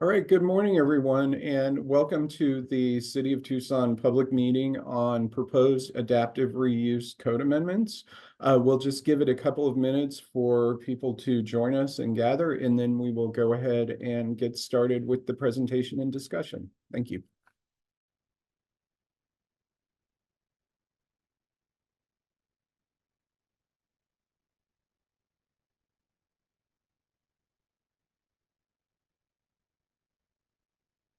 All right, good morning, everyone, and welcome to the City of Tucson public meeting on proposed adaptive reuse code amendments. We'll just give it a couple of minutes for people to join us and gather, and then we will go ahead and get started with the presentation and discussion. Thank you.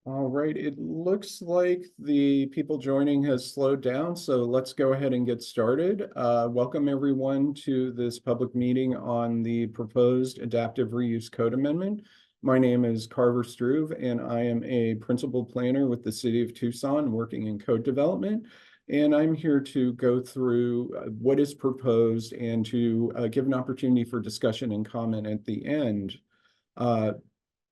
All right, it looks like the people joining has slowed down, so let's go ahead and get started. Welcome everyone to this public meeting on the proposed adaptive reuse code amendment. My name is Carver Struve, and I am a principal planner with the City of Tucson working in code development. And I'm here to go through what is proposed and to give an opportunity for discussion and comment at the end.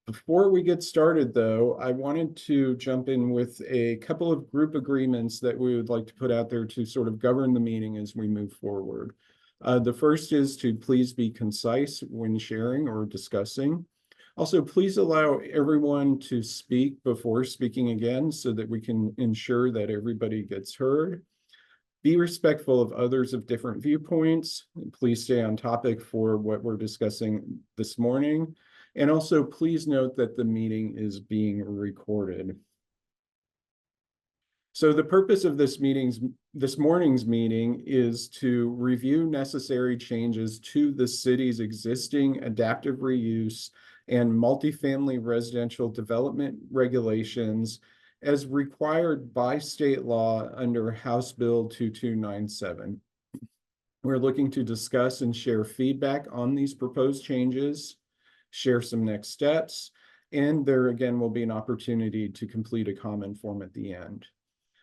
Before we get started, though, I wanted to jump in with a couple of group agreements that we would like to put out there to sort of govern the meeting as we move forward. The first is to please be concise when sharing or discussing. Also, please allow everyone to speak before speaking again so that we can ensure that everybody gets heard. Be respectful of others of different viewpoints. Please stay on topic for what we're discussing this morning. And also, please note that the meeting is being recorded. So the purpose of this morning's meeting is to review necessary changes to the city's existing adaptive reuse and multifamily residential development regulations as required by state law under House Bill 2297. We're looking to discuss and share feedback on these proposed changes, share some next steps, and there again will be an opportunity to complete a comment form at the end.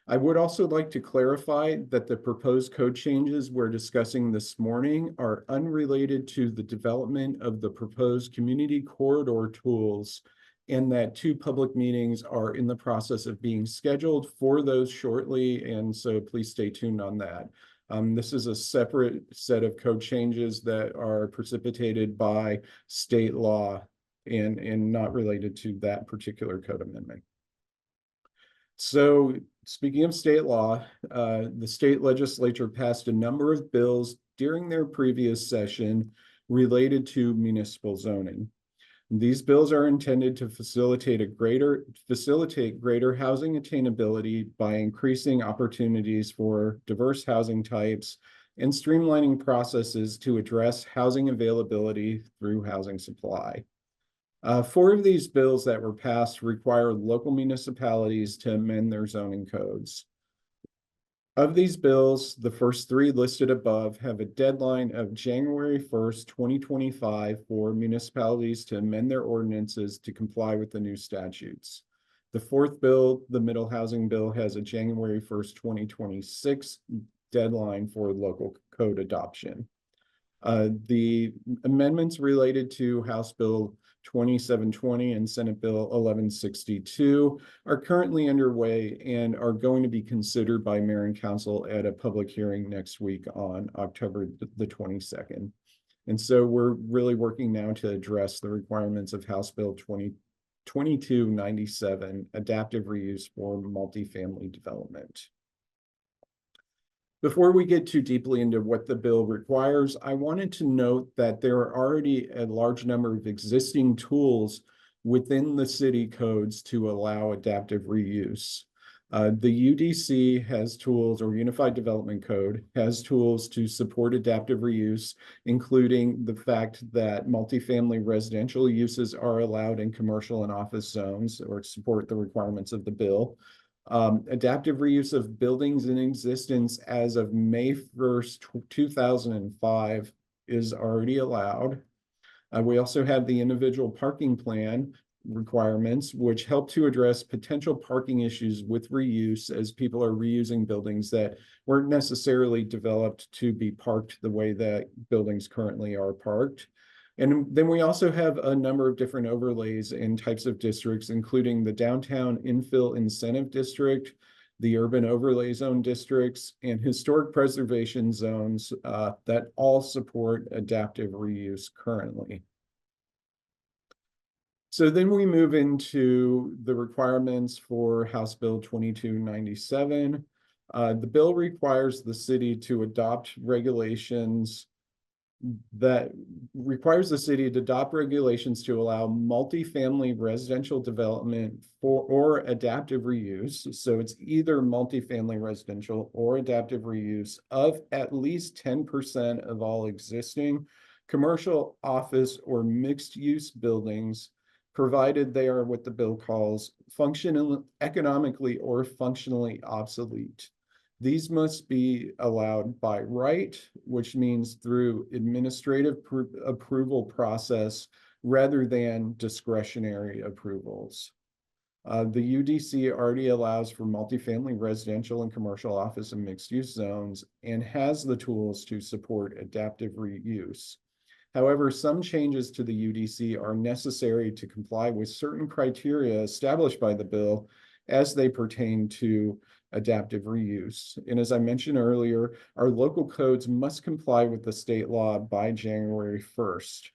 I would also like to clarify that the proposed code changes we're discussing this morning are unrelated to the development of the proposed community corridor tools, and that 2 public meetings are in the process of being scheduled for those shortly, and so please stay tuned on that. This is a separate set of code changes that are precipitated by state law and not related to that particular code amendment. So speaking of state law, the state legislature passed a number of bills during their previous session related to municipal zoning. These bills are intended to facilitate greater housing attainability by increasing opportunities for diverse housing types and streamlining processes to address housing availability through housing supply. 4 of these bills that were passed require local municipalities to amend their zoning codes. Of these bills, the first 3 listed above have a deadline of January 1st, 2025 for municipalities to amend their ordinances to comply with the new statutes. The 4th bill, the Middle Housing Bill, has a January 1st, 2026 deadline for local code adoption. The amendments related to House Bill 2720 and Senate Bill 1162 are currently underway and are going to be considered by Mayor and Council at a public hearing next week on October the 22nd. And so we're really working now to address the requirements of House Bill 2297, adaptive reuse for multifamily development. Before we get too deeply into what the bill requires, I wanted to note that there are already a large number of existing tools within the city codes to allow adaptive reuse. The UDC has tools, or Unified Development Code has tools to support adaptive reuse, including the fact that multifamily residential uses are allowed in commercial and office zones or support the requirements of the bill. Adaptive reuse of buildings in existence as of May 1st, 2005 is already allowed. We also have the individual parking plan requirements, which help to address potential parking issues with reuse as people are reusing buildings that weren't necessarily developed to be parked the way that buildings currently are parked. And then we also have a number of different overlays in types of districts, including the Downtown Infill Incentive District, the Urban Overlay Zone districts, and historic preservation zones that all support adaptive reuse currently. So then we move into the requirements for House Bill 2297. The bill requires the city to adopt regulations that requires the city to adopt regulations to allow multifamily residential development for or adaptive reuse. So it's either multifamily residential or adaptive reuse of at least 10% of all existing commercial, office, or mixed-use buildings, provided they are what the bill calls functional, economically or functionally obsolete. These must be allowed by right, which means through administrative approval process rather than discretionary approvals. The UDC already allows for multifamily residential and commercial office and mixed-use zones and has the tools to support adaptive reuse. However, some changes to the UDC are necessary to comply with certain criteria established by the bill as they pertain to adaptive reuse. And as I mentioned earlier, our local codes must comply with the state law by January 1st.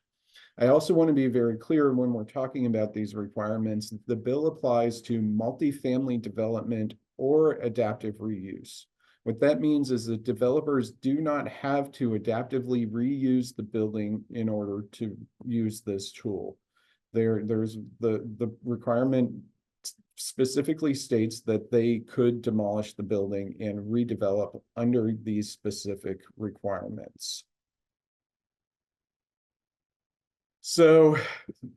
I also want to be very clear when we're talking about these requirements, the bill applies to multifamily development or adaptive reuse. What that means is that developers do not have to adaptively reuse the building in order to use this tool. There's the requirement specifically states that they could demolish the building and redevelop under these specific requirements. So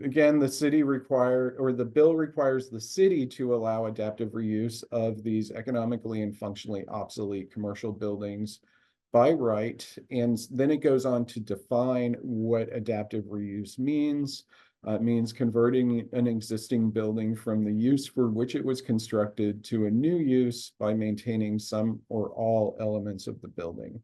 again, the bill requires the city to allow adaptive reuse of these economically and functionally obsolete commercial buildings by right. And then it goes on to define what adaptive reuse means. It means converting an existing building from the use for which it was constructed to a new use by maintaining some or all elements of the building.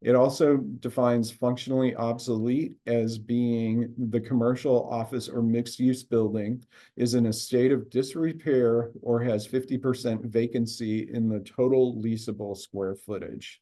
It also defines functionally obsolete as being the commercial, office, or mixed-use building is in a state of disrepair or has 50% vacancy in the total leasable square footage.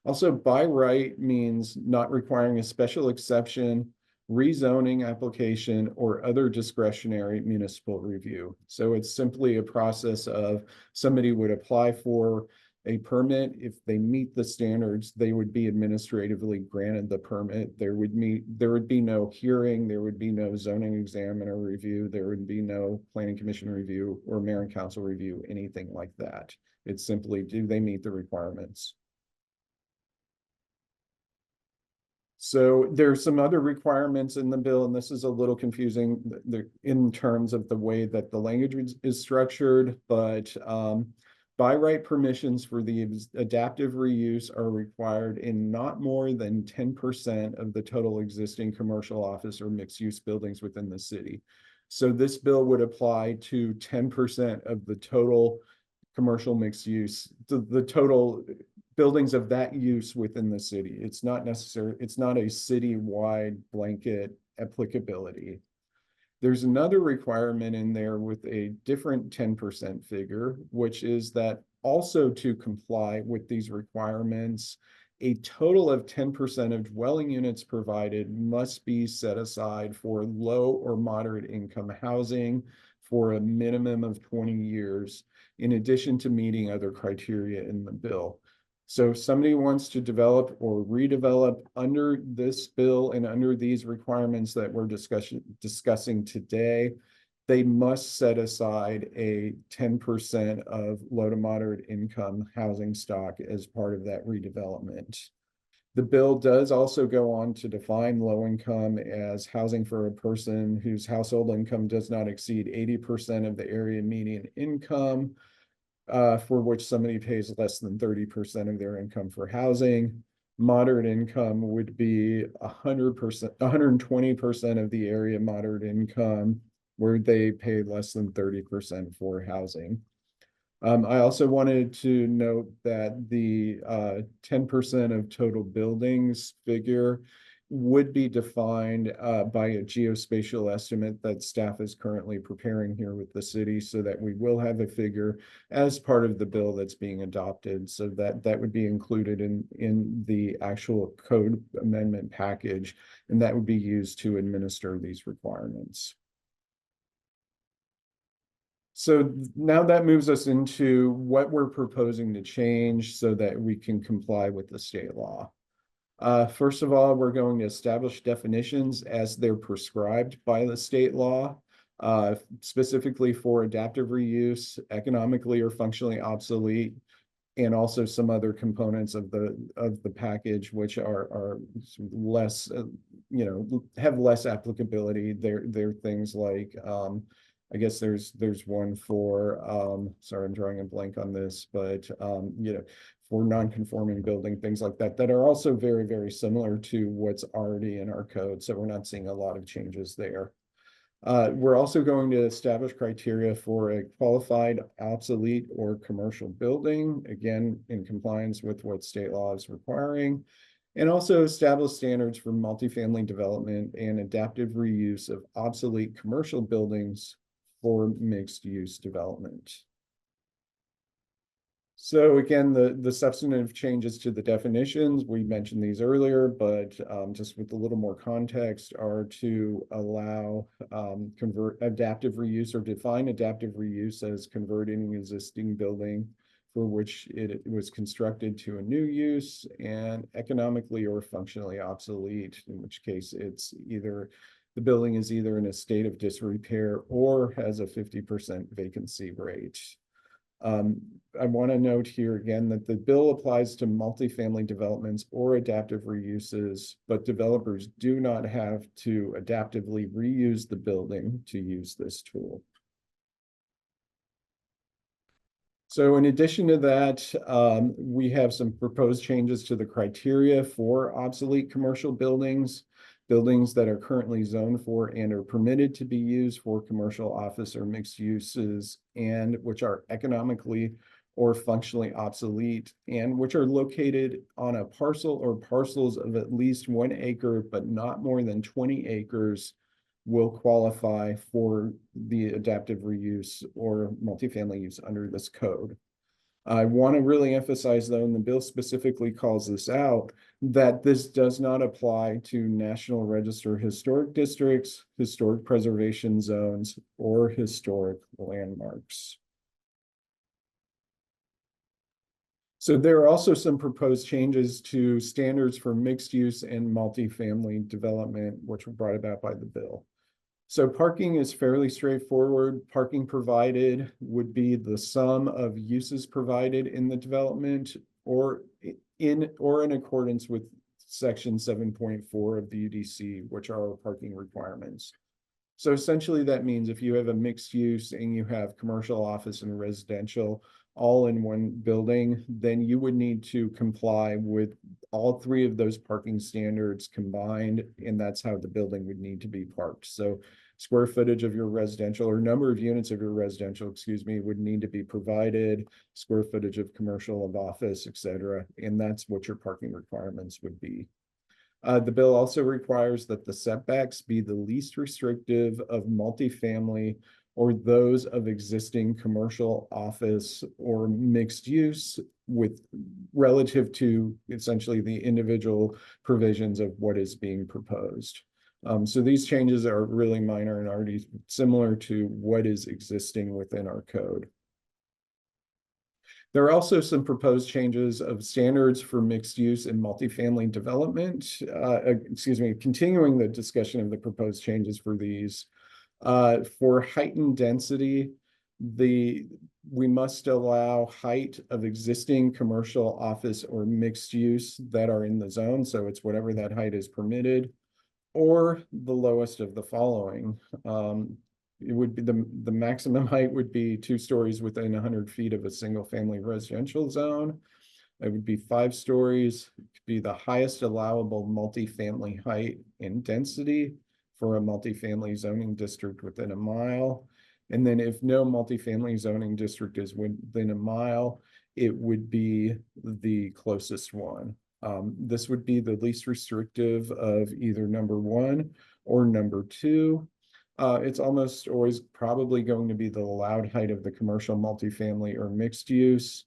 Also, by right means not requiring a special exception, rezoning application, or other discretionary municipal review. So it's simply a process of somebody would apply for a permit. If they meet the standards, they would be administratively granted the permit. There would be no hearing, there would be no zoning examiner review, there would be no planning commission review or mayor and council review, anything like that. It's simply, do they meet the requirements? So there's some other requirements in the bill, and this is a little confusing in terms of the way that the language is structured, but by right permissions for the adaptive reuse are required in not more than 10% of the total existing commercial, office, or mixed-use buildings within the city. So this bill would apply to 10% of the total commercial mixed use, the total buildings of that use within the city. It's not necessary, it's not a citywide blanket applicability. There's another requirement in there with a different 10% figure, which is that also to comply with these requirements, a total of 10% of dwelling units provided must be set aside for low or moderate income housing for a minimum of 20 years, in addition to meeting other criteria in the bill. So if somebody wants to develop or redevelop under this bill and under these requirements that we're discussing today, they must set aside a 10% of low to moderate income housing stock as part of that redevelopment. The bill does also go on to define low income as housing for a person whose household income does not exceed 80% of the area median income, for which somebody pays less than 30% of their income for housing. Moderate income would be 100%, 120% of the area moderate income, where they pay less than 30% for housing. I also wanted to note that the 10% of total buildings figure would be defined by a geospatial estimate that staff is currently preparing here with the city, so that we will have a figure as part of the bill that's being adopted, so that that would be included in the actual code amendment package, and that would be used to administer these requirements. So now that moves us into what we're proposing to change so that we can comply with the state law. First of all, we're going to establish definitions as they're prescribed by the state law, specifically for adaptive reuse, economically or functionally obsolete, and also some other components of the package which are less, have less applicability. They're things like, I guess there's one for, sorry, I'm drawing a blank on this, but for non-conforming building, things like that, that are also very, very similar to what's already in our code. So we're not seeing a lot of changes there. We're also going to establish criteria for a qualified, obsolete, or commercial building, again, in compliance with what state law is requiring, and also establish standards for multifamily development and adaptive reuse of obsolete commercial buildings for mixed-use development. So again, the substantive changes to the definitions, we mentioned these earlier, but just with a little more context, are to allow convert adaptive reuse or define adaptive reuse as converting an existing building for which it was constructed to a new use and economically or functionally obsolete, in which case it's either the building is either in a state of disrepair or has a 50% vacancy rate. I want to note here again that the bill applies to multifamily developments or adaptive reuses, but developers do not have to adaptively reuse the building to use this tool. So in addition to that, we have some proposed changes to the criteria for obsolete commercial buildings. Buildings that are currently zoned for and are permitted to be used for commercial, office, or mixed uses, and which are economically or functionally obsolete, and which are located on a parcel or parcels of at least 1 acre, but not more than 20 acres, will qualify for the adaptive reuse or multifamily use under this code. I want to really emphasize, though, and the bill specifically calls this out, that this does not apply to National Register historic districts, historic preservation zones, or historic landmarks. So there are also some proposed changes to standards for mixed use and multifamily development, which were brought about by the bill. So parking is fairly straightforward. Parking provided would be the sum of uses provided in the development or in accordance with section 7.4 of the UDC, which are our parking requirements. So essentially that means if you have a mixed use and you have commercial, office, and residential all in one building, then you would need to comply with all 3 of those parking standards combined, and that's how the building would need to be parked. So square footage of your residential or number of units of your residential, excuse me, would need to be provided, square footage of commercial, of office, etc. And that's what your parking requirements would be. The bill also requires that the setbacks be the least restrictive of multifamily or those of existing commercial, office, or mixed use with relative to essentially the individual provisions of what is being proposed. So these changes are really minor and already similar to what is existing within our code. There are also some proposed changes of standards for mixed use and multifamily development. Continuing the discussion of the proposed changes for these. For heightened density, we must allow height of existing commercial, office, or mixed use that are in the zone. So it's whatever that height is permitted, or the lowest of the following. It would be the maximum height would be 2 stories within 100 feet of a single family residential zone. It would be 5 stories. It could be the highest allowable multifamily height and density for a multifamily zoning district within a mile. And then if no multifamily zoning district is within a mile, it would be the closest one. This would be the least restrictive of either number 1 or number 2. It's almost always probably going to be the allowed height of the commercial, multifamily, or mixed use.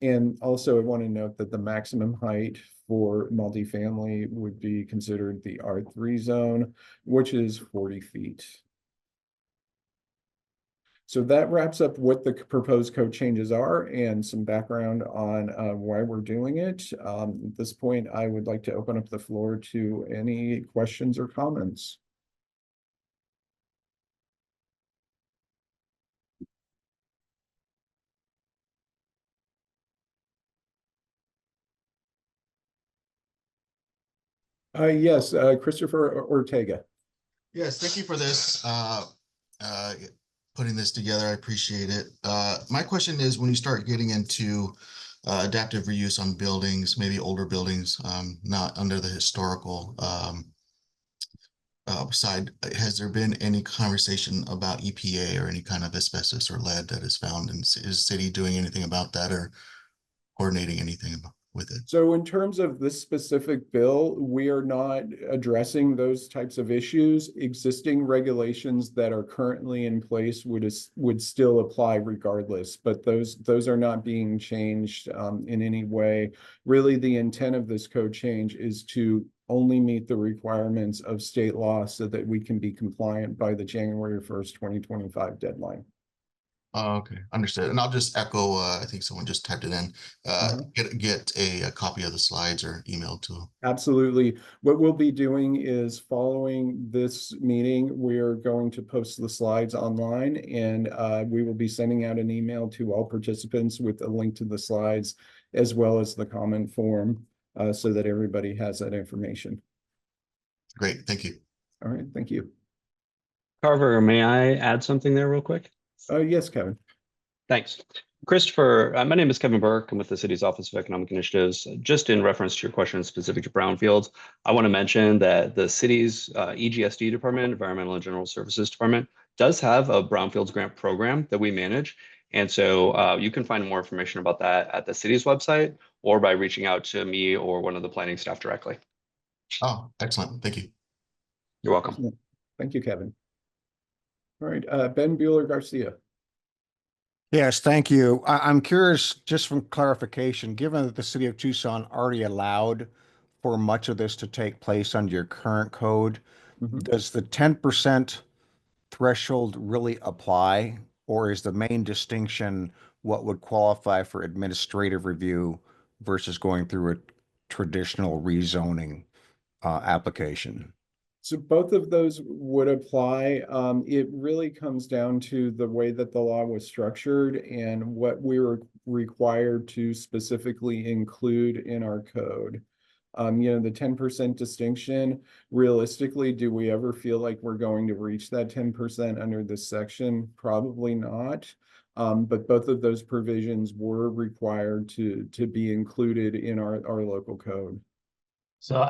And also I want to note that the maximum height for multifamily would be considered the R3 zone, which is 40 feet. So that wraps up what the proposed code changes are and some background on why we're doing it. At this point, I would like to open up the floor to any questions or comments. Yes, Christopher Ortega. Yes, thank you for this, uh, putting this together. I appreciate it. My question is, when you start getting into adaptive reuse on buildings, maybe older buildings, not under the historical side, has there been any conversation about EPA or any kind of asbestos or lead that is found? And is city doing anything about that or coordinating anything with it? So in terms of this specific bill, we are not addressing those types of issues. Existing regulations that are currently in place would still apply regardless, but those are not being changed in any way. Really, the intent of this code change is to only meet the requirements of state law so that we can be compliant by the January 1st, 2025 deadline. Oh, okay, understood. And I'll just echo, I think someone just typed it in, get a copy of the slides or email to them. Absolutely. What we'll be doing is following this meeting, we're going to post the slides online and we will be sending out an email to all participants with a link to the slides as well as the comment form so that everybody has that information. Great, thank you. All right, thank you. Carver, may I add something there real quick? Yes, Kevin. Thanks. Christopher, my name is Kevin Burke. I'm with the city's Office of Economic Initiatives. Just in reference to your question specific to brownfields, I want to mention that the city's EGSD department, Environmental and General Services Department, does have a brownfields grant program that we manage. And so you can find more information about that at the city's website or by reaching out to me or one of the planning staff directly. Oh, excellent. Thank you. You're welcome. Excellent. Thank you, Kevin. All right, Ben Bueller Garcia. Yes, thank you. I'm curious, just from clarification, given that the city of Tucson already allowed for much of this to take place under your current code, does the 10% threshold really apply? Or is the main distinction what would qualify for administrative review versus going through a traditional rezoning application? So both of those would apply. It really comes down to the way that the law was structured and what we were required to specifically include in our code. The 10% distinction, realistically, do we ever feel like we're going to reach that 10% under this section? Probably not. But both of those provisions were required to be included in our local code. So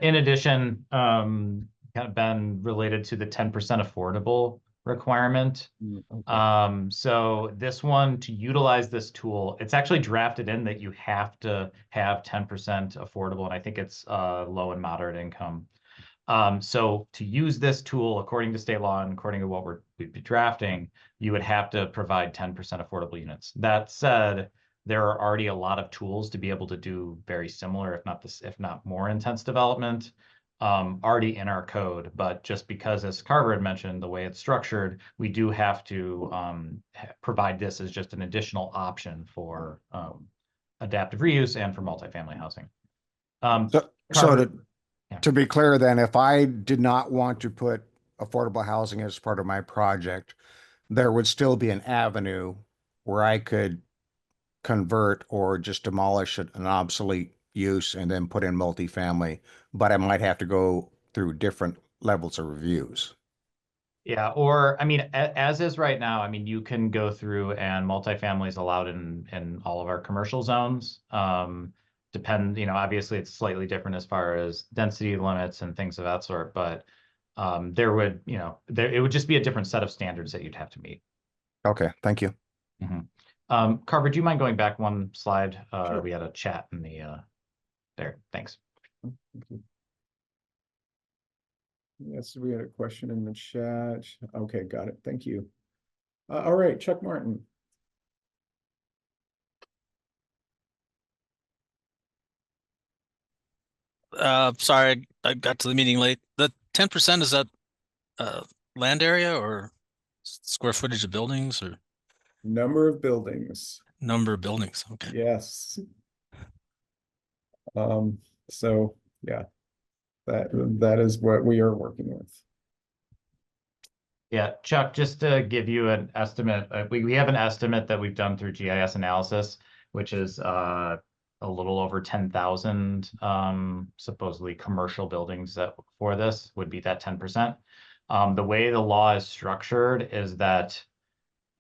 in addition, kind of been related to the 10% affordable requirement. Okay. So this one, to utilize this tool, it's actually drafted in that you have to have 10% affordable, and I think it's low and moderate income. So to use this tool, according to state law and according to what we'd be drafting, you would have to provide 10% affordable units. That said, there are already a lot of tools to be able to do very similar, if not more intense development, already in our code. But just because, as Carver had mentioned, the way it's structured, we do have to provide this as just an additional option for adaptive reuse and for multifamily housing. Carver, To be clear then, if I did not want to put affordable housing as part of my project, there would still be an avenue where I could convert or just demolish an obsolete use and then put in multifamily, but I might have to go through different levels of reviews. Yeah, or I mean, as is right now, I mean, you can go through and multifamily is allowed in all of our commercial zones. Obviously it's slightly different as far as density limits and things of that sort, but it would just be a different set of standards that you'd have to meet. Okay, thank you. Carver, do you mind going back one slide? Sure. We had a chat in the there. Thanks. Yes, we had a question in the chat. Okay, got it. Thank you. All right, Chuck Martin. Sorry, I got to the meeting late. The 10%, is that land area or? Square footage of buildings or Number of buildings, number of buildings? Okay. yes. So, yeah, that is what we are working with. Yeah, Chuck, just to give you an estimate, we have an estimate that we've done through GIS analysis, which is a little over 10,000 supposedly commercial buildings that for this would be that 10%. The way the law is structured is that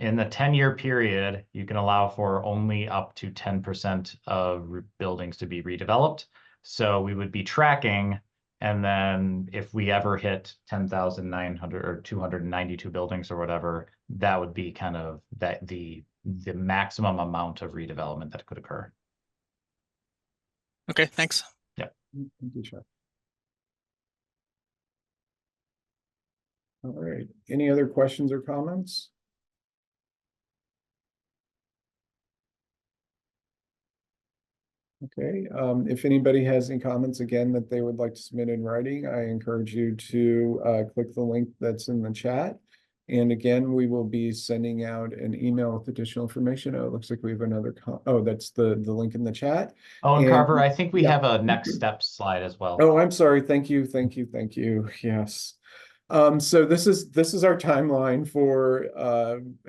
in the 10-year period, you can allow for only up to 10% of buildings to be redeveloped. So we would be tracking, and then if we ever hit 10,900 or 292 buildings or whatever, that would be kind of that the maximum amount of redevelopment that could occur. Okay, thanks. Thank you, Chuck. All right, any other questions or comments? Okay, if anybody has any comments again that they would like to submit in writing, I encourage you to click the link that's in the chat. And again, we will be sending out an email with additional information. Oh, it looks like we have another oh, that's the link in the chat. Oh, and And- Carver, I think we yeah. have a next step slide as well. Oh, I'm sorry. Thank you. Yes. So this is our timeline for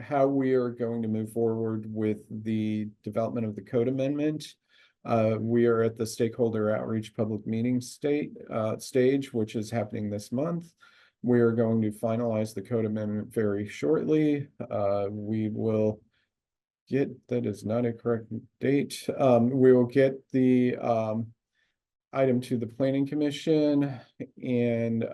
how we are going to move forward with the development of the code amendment. We are at the stakeholder outreach public meeting stage, which is happening this month. We are going to finalize the code amendment very shortly. We will get, that is not a correct date. We will get the item to the planning commission and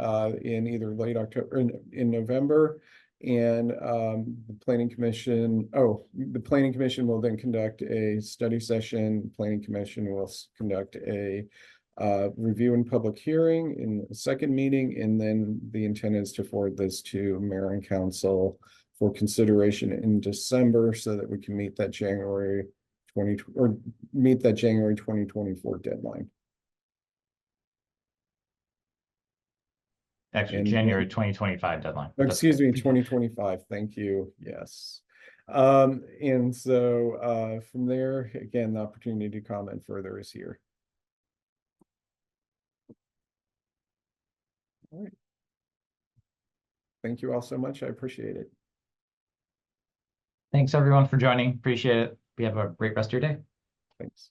in either late October or in November. And the planning commission will then conduct a study session. The planning commission will conduct a review and public hearing in the second meeting, and then the intent is to forward this to mayor and council for consideration in December so that we can meet that January 2024 deadline. Actually, And- January 2025 deadline. That's Excuse me, correct. 2025. Thank you. Yes. And so from there, again, the opportunity to comment further is here. All right. Thank you all so much. I appreciate it. Thanks everyone for joining. Appreciate it. You have a great rest of your day. Thanks.